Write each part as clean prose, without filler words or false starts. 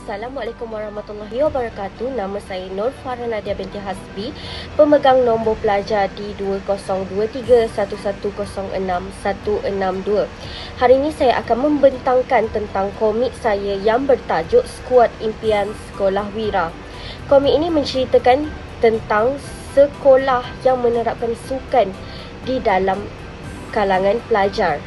Assalamualaikum warahmatullahi wabarakatuh. Nama saya Nur Farah Nadia binti Hasbi, pemegang nombor pelajar di 202311066162. Hari ini saya akan membentangkan tentang komik saya yang bertajuk Skuad Impian Sekolah Wira. Komik ini menceritakan tentang sekolah yang menerapkan sukan di dalam kalangan pelajar.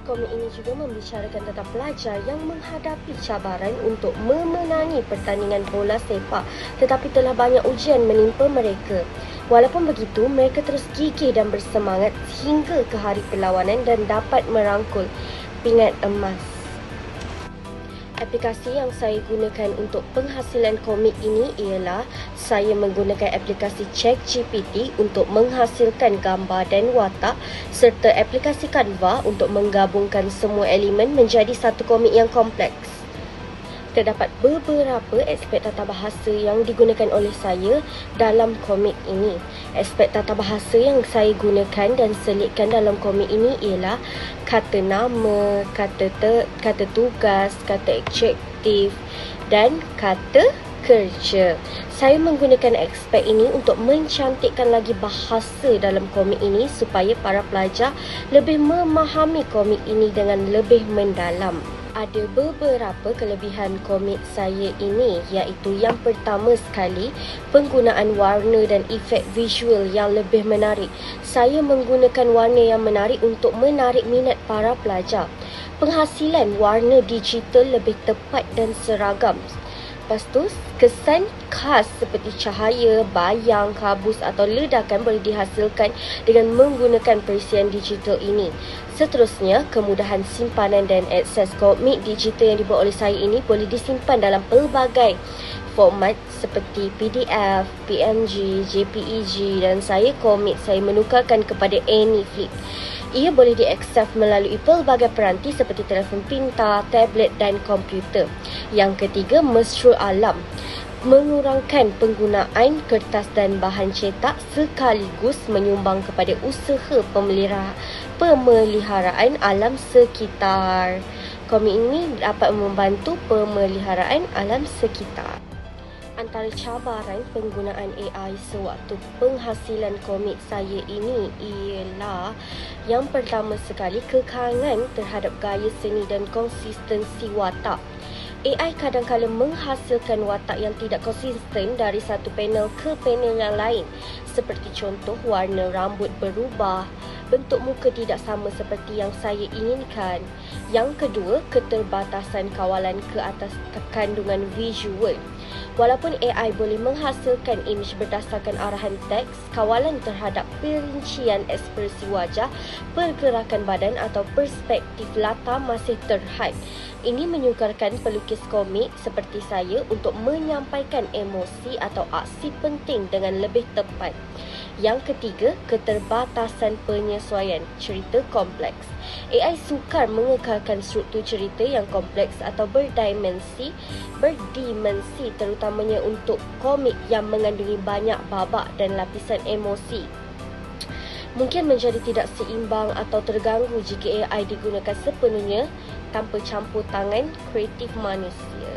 Komik ini juga membicarakan tentang pelajar yang menghadapi cabaran untuk memenangi pertandingan bola sepak, tetapi telah banyak ujian menimpa mereka. Walaupun begitu, mereka terus gigih dan bersemangat hingga ke hari perlawanan dan dapat merangkul pingat emas. Aplikasi yang saya gunakan untuk penghasilan komik ini ialah saya menggunakan aplikasi ChatGPT untuk menghasilkan gambar dan watak serta aplikasi Canva untuk menggabungkan semua elemen menjadi satu komik yang kompleks. Terdapat beberapa aspek tata bahasa yang digunakan oleh saya dalam komik ini. Aspek tata bahasa yang saya gunakan dan selitkan dalam komik ini ialah kata nama, kata tugas, kata adjektif dan kata kerja. Saya menggunakan aspek ini untuk mencantikkan lagi bahasa dalam komik ini supaya para pelajar lebih memahami komik ini dengan lebih mendalam. Ada beberapa kelebihan komik saya ini, iaitu yang pertama sekali, penggunaan warna dan efek visual yang lebih menarik. Saya menggunakan warna yang menarik untuk menarik minat para pelajar. Penghasilan warna digital lebih tepat dan seragam. Lepas tu, kesan khas seperti cahaya, bayang, kabus atau ledakan boleh dihasilkan dengan menggunakan perisian digital ini. Seterusnya, kemudahan simpanan dan akses komik digital yang dibuat oleh saya ini boleh disimpan dalam pelbagai format seperti PDF, PNG, JPEG dan komik saya menukarkan kepada AnyFlip. Ia boleh diakses melalui pelbagai peranti seperti telefon pintar, tablet dan komputer. Yang ketiga, mesra alam. Mengurangkan penggunaan kertas dan bahan cetak sekaligus menyumbang kepada usaha pemeliharaan alam sekitar. Komik ini dapat membantu pemeliharaan alam sekitar. Antara cabaran penggunaan AI sewaktu penghasilan komik saya ini ialah yang pertama sekali, kekangan terhadap gaya seni dan konsistensi watak. AI kadang-kadang menghasilkan watak yang tidak konsisten dari satu panel ke panel yang lain. Seperti contoh, warna rambut berubah, bentuk muka tidak sama seperti yang saya inginkan. Yang kedua, keterbatasan kawalan ke atas kandungan visual. Walaupun AI boleh menghasilkan imej berdasarkan arahan teks, kawalan terhadap perincian ekspresi wajah, pergerakan badan atau perspektif latar masih terhad. Ini menyukarkan pelukis komik seperti saya untuk menyampaikan emosi atau aksi penting dengan lebih tepat. Yang ketiga, keterbatasan penyesuaian cerita kompleks. AI sukar mengekalkan struktur cerita yang kompleks atau berdimensi terutamanya untuk komik yang mengandungi banyak babak dan lapisan emosi. Mungkin menjadi tidak seimbang atau terganggu jika AI digunakan sepenuhnya tanpa campur tangan kreatif manusia.